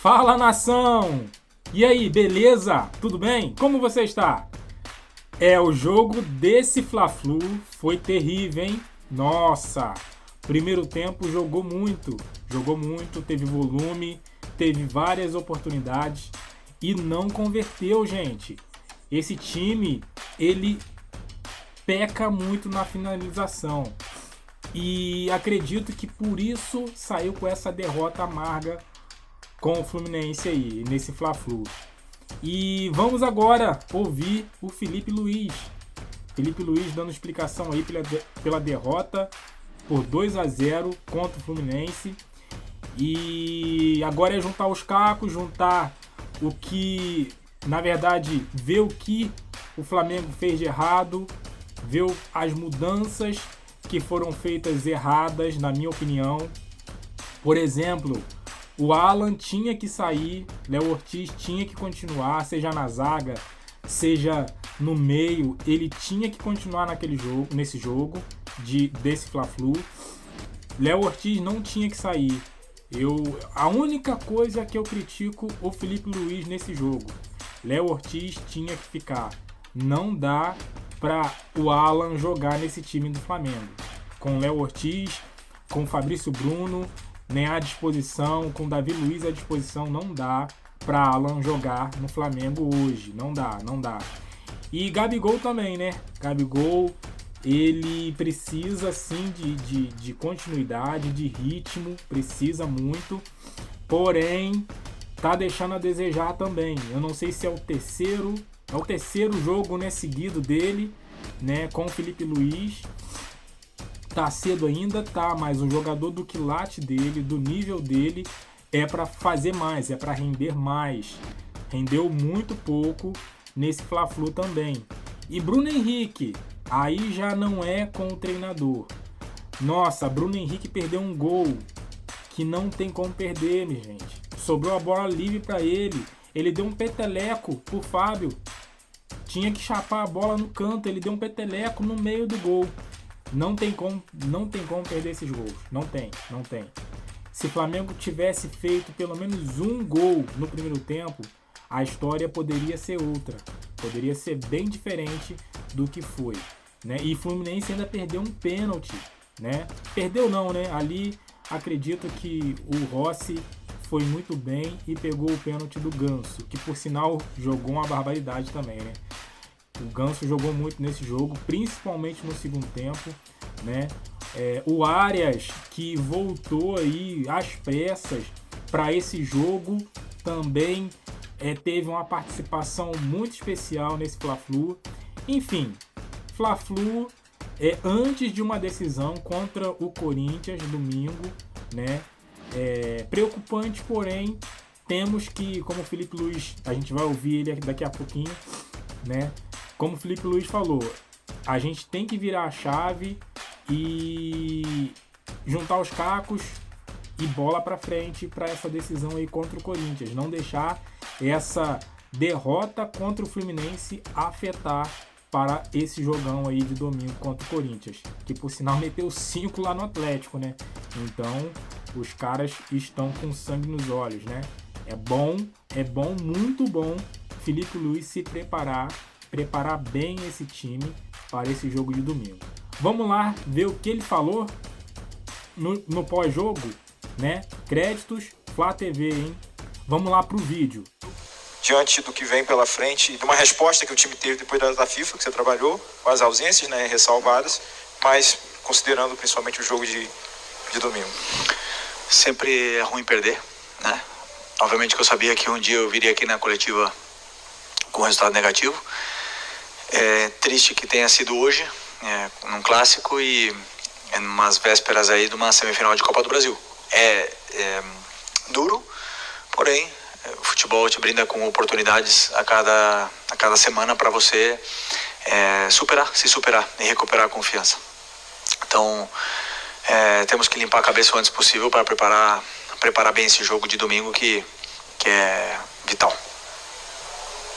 Fala, nação! E aí, beleza? Tudo bem? Como você está? O jogo desse Fla-Flu foi terrível, hein? Nossa! Primeiro tempo jogou muito, teve volume, teve várias oportunidades e não converteu, gente. Esse time, ele peca muito na finalização e acredito que por isso saiu com essa derrota amarga com o Fluminense aí, nesse Fla-Flu. E vamos agora ouvir o Felipe Luiz. Felipe Luiz dando explicação aí pela derrota por 2-0 contra o Fluminense. E agora é juntar os cacos, juntar o que, na verdade, ver o que o Flamengo fez de errado, ver as mudanças que foram feitas erradas, na minha opinião. Por exemplo, o Alan tinha que sair, Léo Ortiz tinha que continuar, seja na zaga, seja no meio, ele tinha que continuar nesse jogo desse Fla-Flu. Léo Ortiz não tinha que sair. A única coisa que eu critico o Felipe Luiz nesse jogo, Léo Ortiz tinha que ficar. Não dá para o Alan jogar nesse time do Flamengo. Com Léo Ortiz, com Fabrício Bruno, nem à disposição, com Davi Luiz à disposição, não dá para Alan jogar no Flamengo hoje. Não dá. E Gabigol também, né? Gabigol, ele precisa sim de continuidade, de ritmo, precisa muito, porém tá deixando a desejar também. Eu não sei se é o terceiro jogo, né, seguido dele, né, com o Felipe Luiz. Tá cedo ainda, tá, mas um jogador do quilate dele, do nível dele, é para fazer mais, é para render mais. Rendeu muito pouco nesse Fla-Flu também. E Bruno Henrique, aí já não é com o treinador. Nossa, Bruno Henrique perdeu um gol que não tem como perder, minha gente. Sobrou a bola livre para ele. Ele deu um peteleco pro Fábio. Tinha que chapar a bola no canto, ele deu um peteleco no meio do gol. Não tem como perder esses gols. Não tem. Se o Flamengo tivesse feito pelo menos um gol no primeiro tempo, a história poderia ser outra. Poderia ser bem diferente do que foi, né? E o Fluminense ainda perdeu um pênalti, né? Perdeu não, né? Ali acredito que o Rossi foi muito bem e pegou o pênalti do Ganso, que por sinal jogou uma barbaridade também, né? O Ganso jogou muito nesse jogo, principalmente no segundo tempo, né? O Arias, que voltou aí às pressas para esse jogo, também teve uma participação muito especial nesse Fla-Flu. Enfim, Fla-Flu antes de uma decisão contra o Corinthians domingo, né? Preocupante, porém, temos que, como o Felipe Luiz, a gente vai ouvir ele daqui a pouquinho, né? Como o Felipe Luiz falou, a gente tem que virar a chave e juntar os cacos e bola para frente para essa decisão aí contra o Corinthians. Não deixar essa derrota contra o Fluminense afetar para esse jogão aí de domingo contra o Corinthians, que por sinal meteu 5 lá no Atlético, né? Então os caras estão com sangue nos olhos, né? É bom, muito bom Felipe Luiz se preparar bem esse time para esse jogo de domingo. Vamos lá ver o que ele falou no pós-jogo, né? Créditos, Flá TV, hein? Vamos lá pro vídeo. Diante do que vem pela frente, de uma resposta que o time teve depois da FIFA, que você trabalhou, com as ausências, né, ressalvadas, mas considerando principalmente o jogo de domingo. Sempre é ruim perder, né? Obviamente que eu sabia que um dia eu viria aqui na coletiva com resultado negativo. É triste que tenha sido hoje, num clássico e em umas vésperas aí de uma semifinal de Copa do Brasil. É duro, porém o futebol te brinda com oportunidades a cada semana para você se superar e recuperar a confiança. Então temos que limpar a cabeça o antes possível para preparar bem esse jogo de domingo que é vital.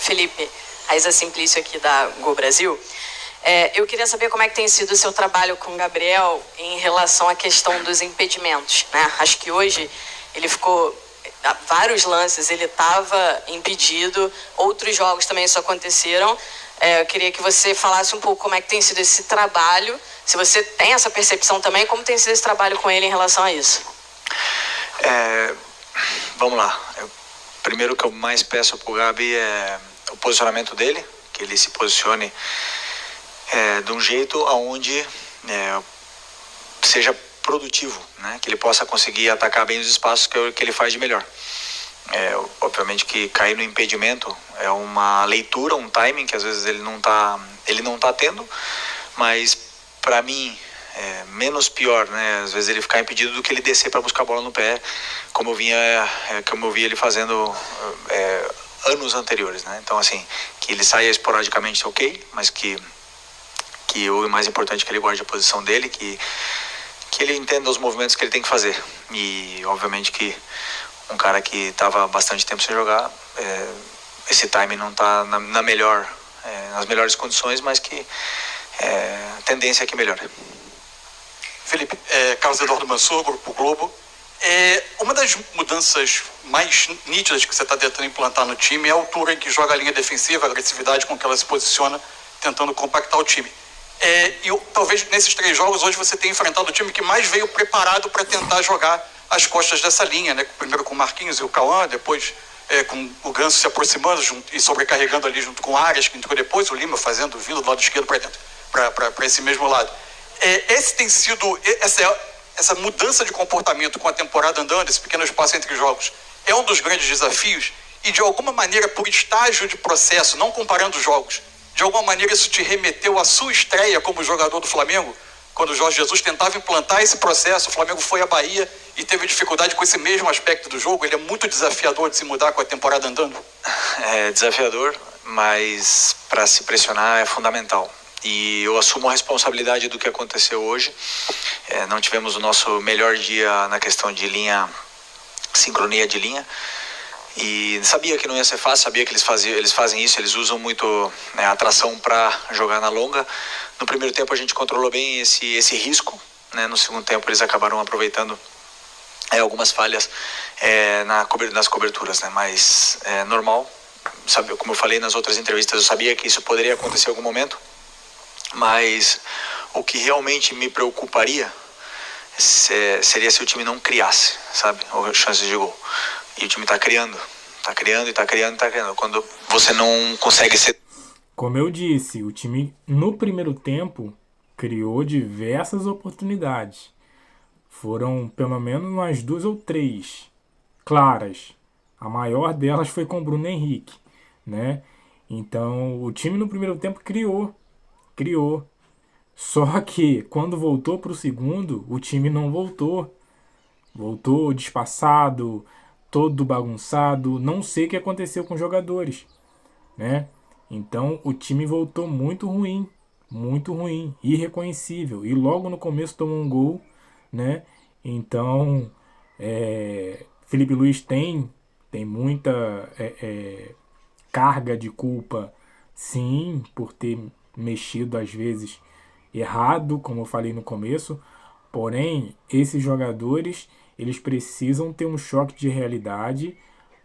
Felipe, Raíza Simplício aqui da Gol Brasil. Eu queria saber como é que tem sido o seu trabalho com o Gabriel em relação à questão dos impedimentos, né? Acho que hoje ele ficou vários lances ele estava impedido, outros jogos também isso aconteceram. Eu queria que você falasse um pouco como é que tem sido esse trabalho, se você tem essa percepção também, como tem sido esse trabalho com ele em relação a isso. Vamos lá. Primeiro, o que eu mais peço para o Gabi é o posicionamento dele, que ele se posicione de um jeito onde seja produtivo, né? Que ele possa conseguir atacar bem os espaços que ele faz de melhor. Obviamente que cair no impedimento é uma leitura, um timing que às vezes ele não tá tendo, mas para mim é menos pior, né? Às vezes ele ficar impedido do que ele descer para buscar a bola no pé, como eu vi ele fazendo anos anteriores, né? Então assim, que ele saia esporadicamente, ok, mas que o mais importante é que ele guarde a posição dele, que ele entenda os movimentos que ele tem que fazer. E obviamente que um cara que estava bastante tempo sem jogar, esse time não está nas melhores condições, mas que a tendência é que melhore. Felipe, Carlos Eduardo Mansur, Grupo Globo. Uma das mudanças mais nítidas que você está tentando implantar no time é a altura em que joga a linha defensiva, a agressividade com que ela se posiciona, tentando compactar o time. E talvez nesses 3 jogos hoje você tenha enfrentado o time que mais veio preparado para tentar jogar as costas dessa linha, né? Primeiro com o Marquinhos e o Cauã, depois com o Ganso se aproximando e sobrecarregando ali junto com o Arias, que entrou depois, o Lima vindo do lado esquerdo para dentro, para esse mesmo lado. Esse tem sido, essa mudança de comportamento com a temporada andando, esse pequeno espaço entre jogos, é um dos grandes desafios e de alguma maneira, por estágio de processo, não comparando jogos, de alguma maneira isso te remeteu à sua estreia como jogador do Flamengo, quando o Jorge Jesus tentava implantar esse processo. O Flamengo foi à Bahia e teve dificuldade com esse mesmo aspecto do jogo. Ele é muito desafiador de se mudar com a temporada andando. É desafiador, mas para se pressionar é fundamental. E eu assumo a responsabilidade do que aconteceu hoje. Não tivemos o nosso melhor dia na questão de linha, sincronia de linha. E sabia que não ia ser fácil, sabia que eles fazem isso, eles usam muito a tração para jogar na longa. No primeiro tempo a gente controlou bem esse risco, né? No segundo tempo eles acabaram aproveitando algumas falhas nas coberturas, né? Mas é normal, sabe, como eu falei nas outras entrevistas, eu sabia que isso poderia acontecer em algum momento, mas o que realmente me preocuparia seria se o time não criasse, sabe, chances de gol. E o time está criando. Quando você não consegue ser... Como eu disse, o time no primeiro tempo criou diversas oportunidades. Foram pelo menos umas 2 ou 3 claras. A maior delas foi com o Bruno Henrique, né? Então o time no primeiro tempo criou. Só que quando voltou para o segundo, o time não voltou. Voltou despassado, todo bagunçado, não sei o que aconteceu com os jogadores, né? Então o time voltou muito ruim, irreconhecível, e logo no começo tomou um gol, né? Então Felipe Luiz tem muita carga de culpa, sim, por ter mexido às vezes errado, como eu falei no começo. Porém, esses jogadores, eles precisam ter um choque de realidade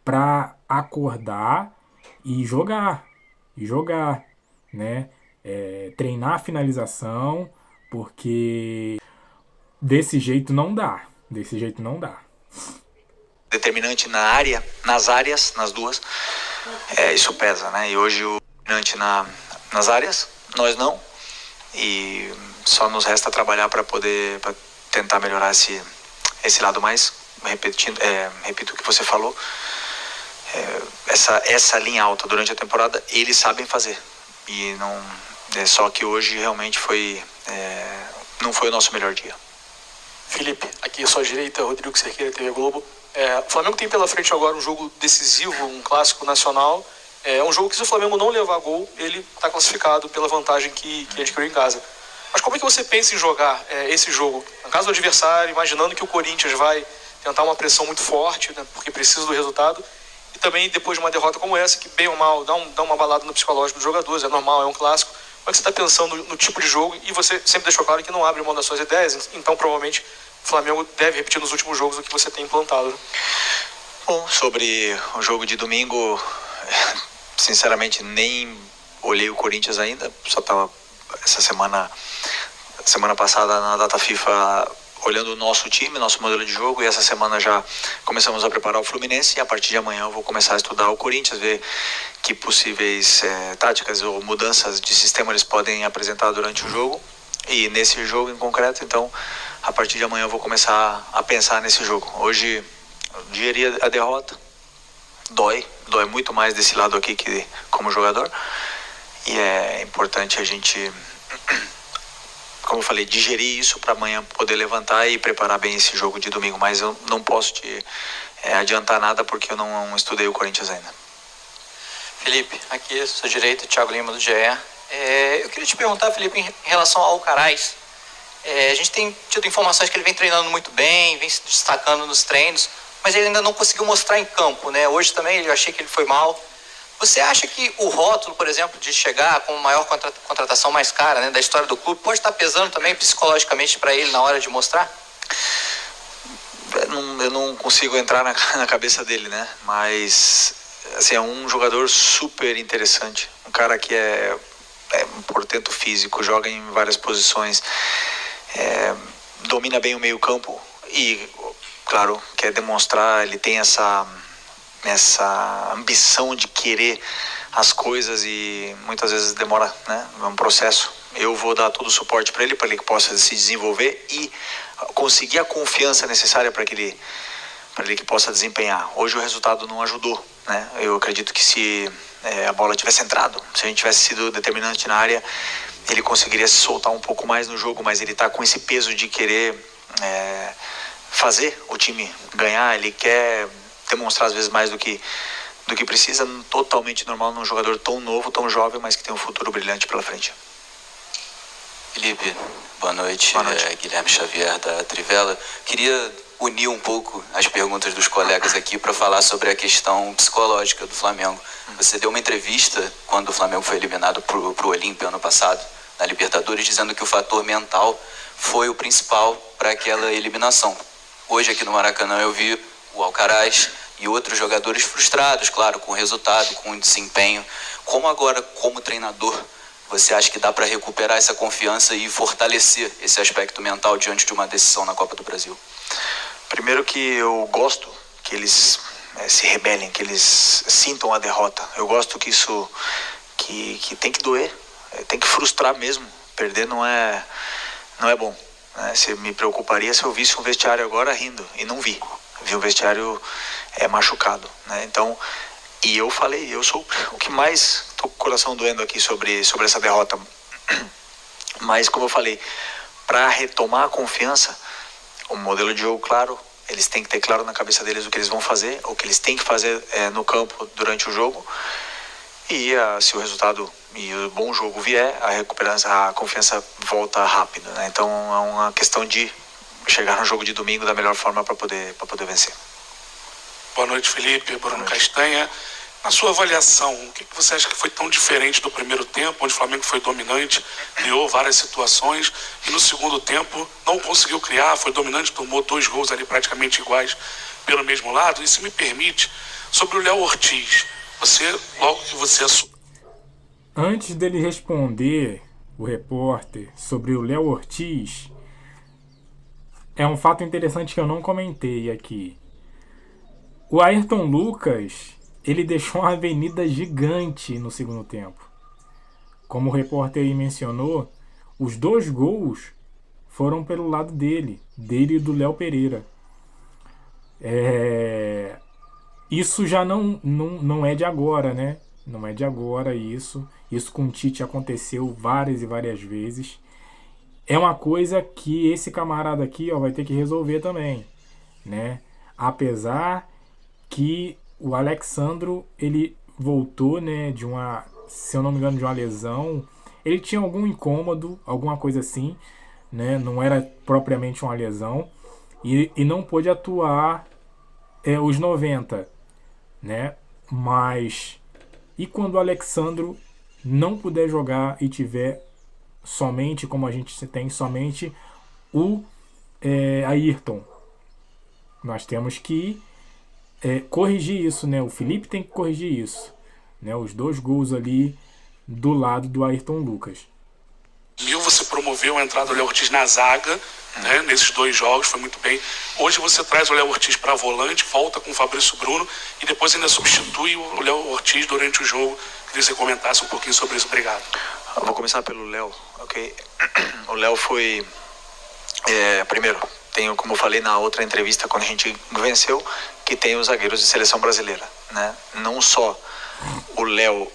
para acordar e jogar, né? Treinar a finalização, porque desse jeito não dá. Determinante na área, nas áreas, nas duas, isso pesa, né? E hoje o determinante nas áreas, nós não, e só nos resta trabalhar para tentar melhorar esse lado mais. Repito o que você falou, essa linha alta durante a temporada eles sabem fazer, e não só que hoje realmente não foi o nosso melhor dia. Felipe, aqui à sua direita, Rodrigo Cerqueira, TV Globo. O Flamengo tem pela frente agora um jogo decisivo, um clássico nacional. É um jogo que, se o Flamengo não levar gol, ele está classificado pela vantagem que adquiriu em casa. Mas como é que você pensa em jogar esse jogo? No caso do adversário, imaginando que o Corinthians vai tentar uma pressão muito forte, né, porque precisa do resultado, e também depois de uma derrota como essa, que bem ou mal dá uma balada no psicológico dos jogadores, é normal, é um clássico. Como é que você está pensando no tipo de jogo? E você sempre deixou claro que não abre mão das suas ideias, então provavelmente o Flamengo deve repetir nos últimos jogos o que você tem implantado. Bom, sobre o jogo de domingo, sinceramente nem olhei o Corinthians ainda, só estava essa semana passada na data FIFA olhando o nosso time, nosso modelo de jogo, e essa semana já começamos a preparar o Fluminense, e a partir de amanhã eu vou começar a estudar o Corinthians, ver que possíveis táticas ou mudanças de sistema eles podem apresentar durante o jogo, e nesse jogo em concreto, então a partir de amanhã eu vou começar a pensar nesse jogo. Hoje eu digeri a derrota, dói muito mais desse lado aqui que como jogador, e é importante a gente, como eu falei, digerir isso para amanhã poder levantar e preparar bem esse jogo de domingo, mas eu não posso te adiantar nada porque eu não estudei o Corinthians ainda. Felipe, aqui à sua direita, Thiago Lima do GE. Eu queria te perguntar, Felipe, em relação ao Alcaraz. A gente tem tido informações que ele vem treinando muito bem, vem se destacando nos treinos, mas ele ainda não conseguiu mostrar em campo, né? Hoje também eu achei que ele foi mal. Você acha que o rótulo, por exemplo, de chegar com a maior contratação mais cara, né, da história do clube, pode estar pesando também psicologicamente para ele na hora de mostrar? Eu não consigo entrar na cabeça dele, né? Mas assim, é um jogador super interessante, um cara que é um portento físico, joga em várias posições, domina bem o meio campo e, claro, quer demonstrar, ele tem essa ambição de querer as coisas e muitas vezes demora, né? É um processo. Eu vou dar todo o suporte para ele que possa se desenvolver e conseguir a confiança necessária para que ele que possa desempenhar. Hoje o resultado não ajudou, né? Eu acredito que se a bola tivesse entrado, se a gente tivesse sido determinante na área, ele conseguiria se soltar um pouco mais no jogo, mas ele está com esse peso de querer fazer o time ganhar, ele quer demonstrar às vezes mais do que precisa, totalmente normal num jogador tão novo, tão jovem, mas que tem um futuro brilhante pela frente. Felipe, boa noite. Boa noite. Guilherme Xavier da Trivela. Queria unir um pouco as perguntas dos colegas aqui para falar sobre a questão psicológica do Flamengo. Você deu uma entrevista quando o Flamengo foi eliminado pro Olímpia ano passado, na Libertadores, dizendo que o fator mental foi o principal para aquela eliminação. Hoje aqui no Maracanã eu vi o Alcaraz e outros jogadores frustrados, claro, com o resultado, com o desempenho. Como agora, como treinador, você acha que dá para recuperar essa confiança e fortalecer esse aspecto mental diante de uma decisão na Copa do Brasil? Primeiro que eu gosto que eles se rebelem, que eles sintam a derrota. Eu gosto que isso que tem que doer, tem que frustrar mesmo. Perder não é bom, né? Se me preocuparia se eu visse um vestiário agora rindo, e não vi. Vi um vestiário machucado, né? Então, e eu falei, eu sou o que mais tô com o coração doendo aqui sobre essa derrota. Mas como eu falei, para retomar a confiança, o modelo de jogo claro, eles têm que ter claro na cabeça deles o que eles vão fazer, o que eles têm que fazer no campo durante o jogo. E se o resultado e o bom jogo vier, a confiança volta rápido, né? Então é uma questão de chegar no jogo de domingo da melhor forma para poder vencer. Boa noite, Felipe. Bruno Castanha. Na sua avaliação, o que você acha que foi tão diferente do primeiro tempo, onde o Flamengo foi dominante, criou várias situações, e no segundo tempo não conseguiu criar, foi dominante, tomou 2 gols ali praticamente iguais pelo mesmo lado? E se me permite, sobre o Léo Ortiz, logo que você assumiu... Antes dele responder, o repórter, sobre o Léo Ortiz, é um fato interessante que eu não comentei aqui. O Ayrton Lucas, ele deixou uma avenida gigante no segundo tempo. Como o repórter aí mencionou, os 2 gols foram pelo lado dele e do Léo Pereira. Isso já não é de agora, né? Não é de agora isso. Isso com o Tite aconteceu várias e várias vezes. É uma coisa que esse camarada aqui vai ter que resolver também, né? Apesar que o Alexandro, ele voltou, né, se eu não me engano, de uma lesão. Ele tinha algum incômodo, alguma coisa assim, né? Não era propriamente uma lesão. E não pôde atuar os 90, né? Mas, e quando o Alexandro não puder jogar e tiver somente, como a gente tem, somente o Ayrton, nós temos que corrigir isso, né? O Felipe tem que corrigir isso, né? Os 2 gols ali do lado do Ayrton Lucas. Você promoveu a entrada do Léo Ortiz na zaga, né, nesses 2 jogos, foi muito bem. Hoje você traz o Léo Ortiz para volante, volta com o Fabrício Bruno e depois ainda substitui o Léo Ortiz durante o jogo. Queria que você comentasse um pouquinho sobre isso. Obrigado. Eu vou começar pelo Léo, ok? O Léo foi... primeiro, como eu falei na outra entrevista quando a gente venceu, que tem os zagueiros de seleção brasileira, né? Não só o Léo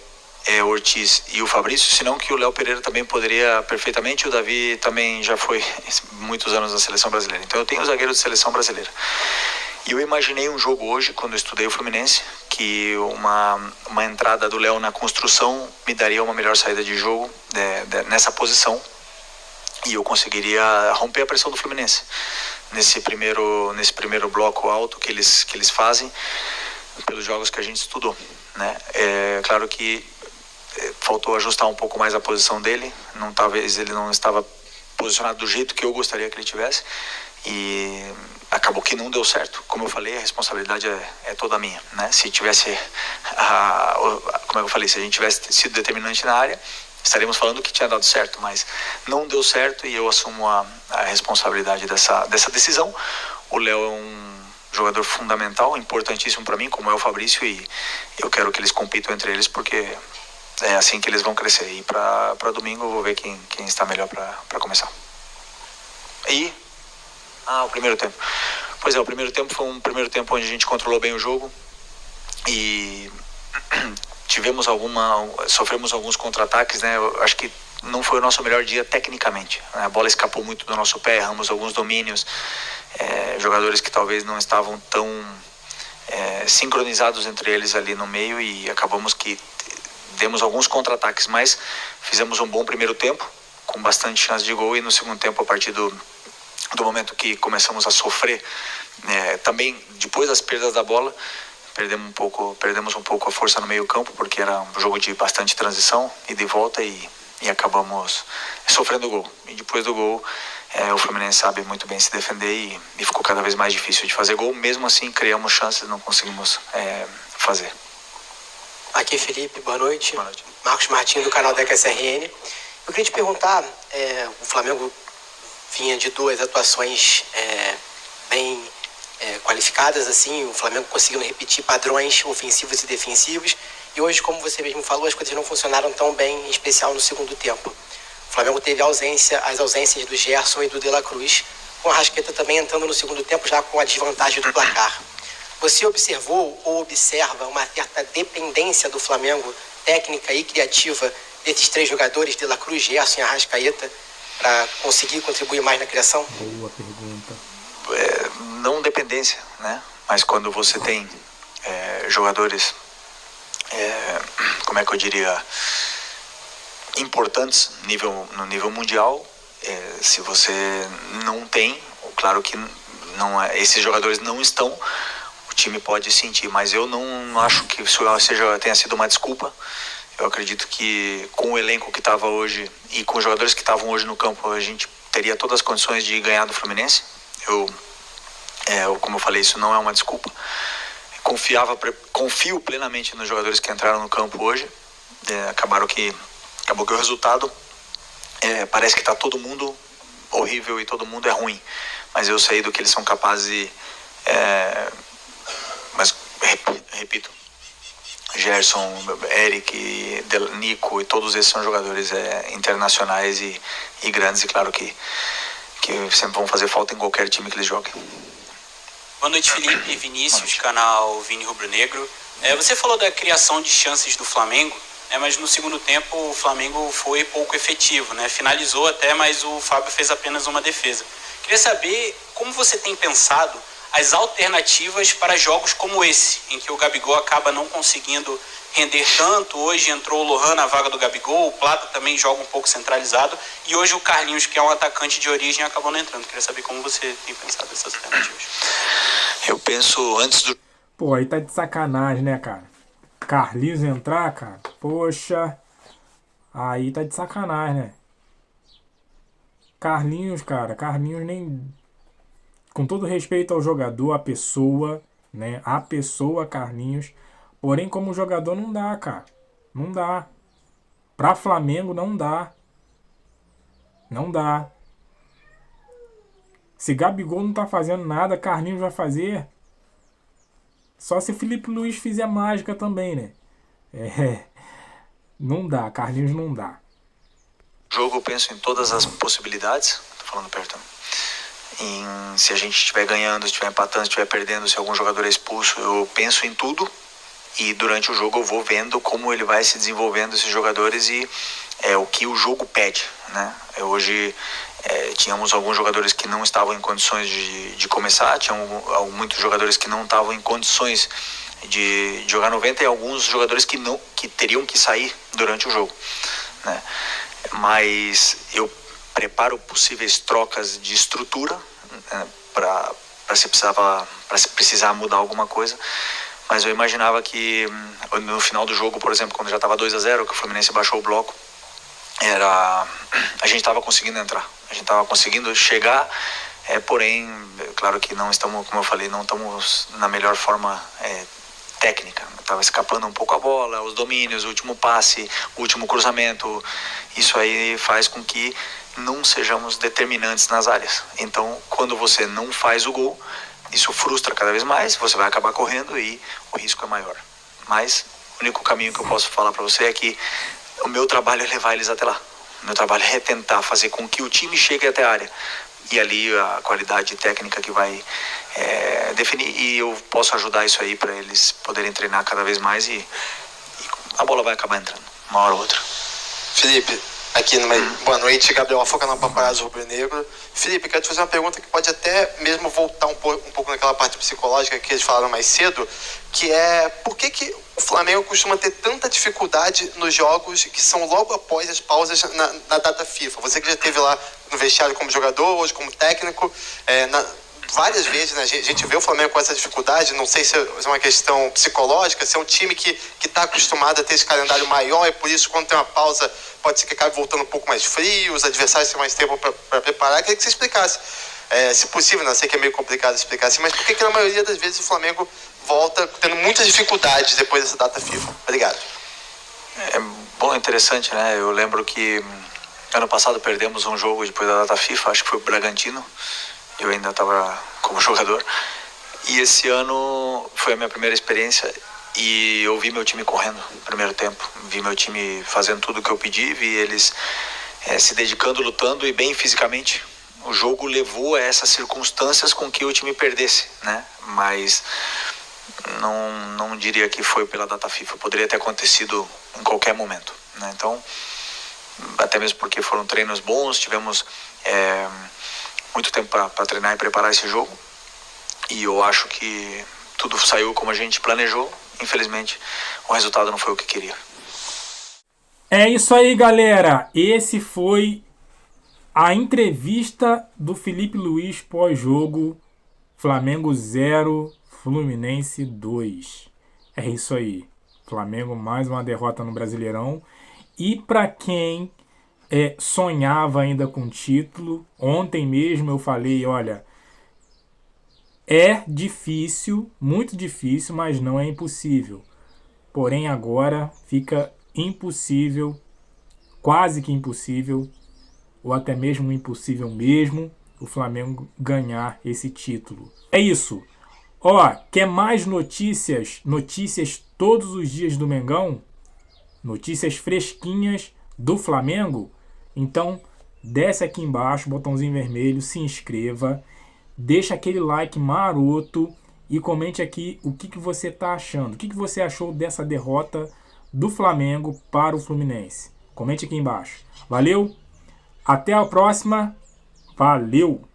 Ortiz e o Fabrício, senão que o Léo Pereira também poderia perfeitamente, o Davi também já foi muitos anos na seleção brasileira. Então eu tenho os zagueiros de seleção brasileira. E eu imaginei um jogo hoje, quando eu estudei o Fluminense, que uma entrada do Léo na construção me daria uma melhor saída de jogo nessa posição, e eu conseguiria romper a pressão do Fluminense nesse primeiro bloco alto que eles fazem pelos jogos que a gente estudou, né? Claro que faltou ajustar um pouco mais a posição dele, talvez ele não estava posicionado do jeito que eu gostaria que ele tivesse, e acabou que não deu certo. Como eu falei, a responsabilidade é toda minha, né? Se tivesse como eu falei, se a gente tivesse sido determinante na área, estaríamos falando que tinha dado certo, mas não deu certo, e eu assumo a responsabilidade dessa decisão. O Léo é um jogador fundamental, importantíssimo para mim, como é o Fabrício, e eu quero que eles compitam entre eles, porque é assim que eles vão crescer. E para domingo eu vou ver quem está melhor para começar. E o primeiro tempo. Pois é, o primeiro tempo foi um primeiro tempo onde a gente controlou bem o jogo e sofremos alguns contra-ataques, né? Eu acho que não foi o nosso melhor dia tecnicamente, né? A bola escapou muito do nosso pé, erramos alguns domínios, jogadores que talvez não estavam tão sincronizados entre eles ali no meio, e acabamos que demos alguns contra-ataques, mas fizemos um bom primeiro tempo, com bastante chance de gol, e no segundo tempo, a partir do momento que começamos a sofrer, também depois das perdas da bola, perdemos um pouco a força no meio campo, porque era um jogo de bastante transição e de volta, e acabamos sofrendo gol. E depois do gol, o Fluminense sabe muito bem se defender, e ficou cada vez mais difícil de fazer gol. Mesmo assim, criamos chances e não conseguimos fazer. Aqui Felipe, boa noite. Boa noite. Marcos Martins, do canal Deca SRN. Eu queria te perguntar, o Flamengo vinha de 2 atuações bem qualificadas, assim, o Flamengo conseguindo repetir padrões ofensivos e defensivos, e hoje, como você mesmo falou, as coisas não funcionaram tão bem, em especial no segundo tempo. O Flamengo teve as ausências do Gerson e do De La Cruz, com a Arrascaeta também entrando no segundo tempo já com a desvantagem do placar. Você observou ou observa uma certa dependência do Flamengo, técnica e criativa, desses 3 jogadores, De La Cruz, Gerson e Arrascaeta, para conseguir contribuir mais na criação? Boa pergunta. Não dependência, né? Mas quando você tem jogadores, como é que eu diria, importantes no nível mundial, se você não tem, claro que esses jogadores não estão, o time pode sentir, mas eu não acho que isso tenha sido uma desculpa. Eu acredito que com o elenco que estava hoje e com os jogadores que estavam hoje no campo, a gente teria todas as condições de ganhar do Fluminense. Como eu falei, isso não é uma desculpa. Confio plenamente nos jogadores que entraram no campo hoje. Acabou que o resultado parece que está todo mundo horrível e todo mundo é ruim, mas eu sei do que eles são capazes mas repito, Gerson, Eric, Nico, e todos esses são jogadores internacionais e grandes, e claro que sempre vão fazer falta em qualquer time que eles joguem. Boa noite, Felipe. Vinícius, canal Vini Rubro Negro. Você falou da criação de chances do Flamengo, mas no segundo tempo o Flamengo foi pouco efetivo, né? Finalizou até, mas o Fábio fez apenas uma defesa. Queria saber como você tem pensado as alternativas para jogos como esse, em que o Gabigol acaba não conseguindo render tanto. Hoje entrou o Lohan na vaga do Gabigol, o Plata também joga um pouco centralizado, e hoje o Carlinhos, que é um atacante de origem, acabou não entrando. Queria saber como você tem pensado essas alternativas. Eu penso antes do... Pô, aí tá de sacanagem, né, cara? Carlinhos entrar, cara? Poxa, aí tá de sacanagem, né? Carlinhos, cara, Carlinhos nem... Com todo respeito ao jogador, à pessoa, né? A pessoa Carlinhos. Porém, como jogador não dá, cara. Não dá. Pra Flamengo não dá. Não dá. Se Gabigol não tá fazendo nada, Carlinhos vai fazer. Só se Felipe Luiz fizer mágica também, né? Não dá, Carlinhos não dá. Jogo, eu penso em todas as possibilidades. Tô falando perto. Se a gente estiver ganhando, se estiver empatando, se estiver perdendo, se algum jogador é expulso, eu penso em tudo. E durante o jogo eu vou vendo como ele vai se desenvolvendo, esses jogadores, e o que o jogo pede, né? Hoje tínhamos alguns jogadores que não estavam em condições de começar, tinham muitos jogadores que não estavam em condições de jogar 90 e alguns jogadores que teriam que sair durante o jogo, né? Mas eu preparo possíveis trocas de estrutura, né, para se precisar mudar alguma coisa. Mas eu imaginava que no final do jogo, por exemplo, quando já estava 2-0, que o Fluminense baixou o bloco, a gente estava conseguindo entrar, a gente estava conseguindo chegar, porém, claro que não estamos, como eu falei, não estamos na melhor forma técnica. Estava escapando um pouco a bola, os domínios, o último passe, o último cruzamento. Isso aí faz com que não sejamos determinantes nas áreas. Então, quando você não faz o gol, isso frustra cada vez mais, você vai acabar correndo e o risco é maior. Mas o único caminho que eu posso falar para você é que o meu trabalho é levar eles até lá. O meu trabalho é tentar fazer com que o time chegue até a área. E ali a qualidade técnica que vai definir. E eu posso ajudar isso aí para eles poderem treinar cada vez mais e a bola vai acabar entrando, uma hora ou outra. Felipe, aqui no boa noite, Gabriel Afoca na Paparazzo Rubro-Negro. Felipe, quero te fazer uma pergunta que pode até mesmo voltar um pouco naquela parte psicológica que eles falaram mais cedo, que é por que o Flamengo costuma ter tanta dificuldade nos jogos que são logo após as pausas na data FIFA? Você que já esteve lá no vestiário como jogador, hoje como técnico, várias vezes, né, a gente vê o Flamengo com essa dificuldade. Não sei se é uma questão psicológica, se é um time que está acostumado a ter esse calendário maior e por isso quando tem uma pausa pode ser que acabe voltando um pouco mais frio, os adversários têm mais tempo para preparar. Queria que você explicasse, se possível, não sei que é meio complicado explicar assim, mas por que na maioria das vezes o Flamengo volta tendo muitas dificuldades depois dessa data FIFA? Obrigado. Bom, interessante, né? Eu lembro que ano passado perdemos um jogo depois da data FIFA, acho que foi o Bragantino. Eu ainda estava como jogador. E esse ano foi a minha primeira experiência e eu vi meu time correndo no primeiro tempo. Vi meu time fazendo tudo o que eu pedi, vi eles se dedicando, lutando e bem fisicamente. O jogo levou a essas circunstâncias com que o time perdesse, né? Mas não diria que foi pela data FIFA. Poderia ter acontecido em qualquer momento, né? Então, até mesmo porque foram treinos bons, tivemos muito tempo para treinar e preparar esse jogo. E eu acho que tudo saiu como a gente planejou. Infelizmente, o resultado não foi o que queria. É isso aí, galera. Esse foi a entrevista do Felipe Luiz pós-jogo. Flamengo 0, Fluminense 2. É isso aí. Flamengo mais uma derrota no Brasileirão. E para quem sonhava ainda com título, ontem mesmo eu falei, olha, é difícil, muito difícil, mas não é impossível. Porém agora fica impossível, quase que impossível, ou até mesmo impossível mesmo, o Flamengo ganhar esse título. É isso. Ó, quer mais notícias? Notícias todos os dias do Mengão? Notícias fresquinhas do Flamengo? Então, desce aqui embaixo, botãozinho vermelho, se inscreva, deixa aquele like maroto e comente aqui o que você está achando. O que você achou dessa derrota do Flamengo para o Fluminense? Comente aqui embaixo. Valeu, até a próxima, valeu!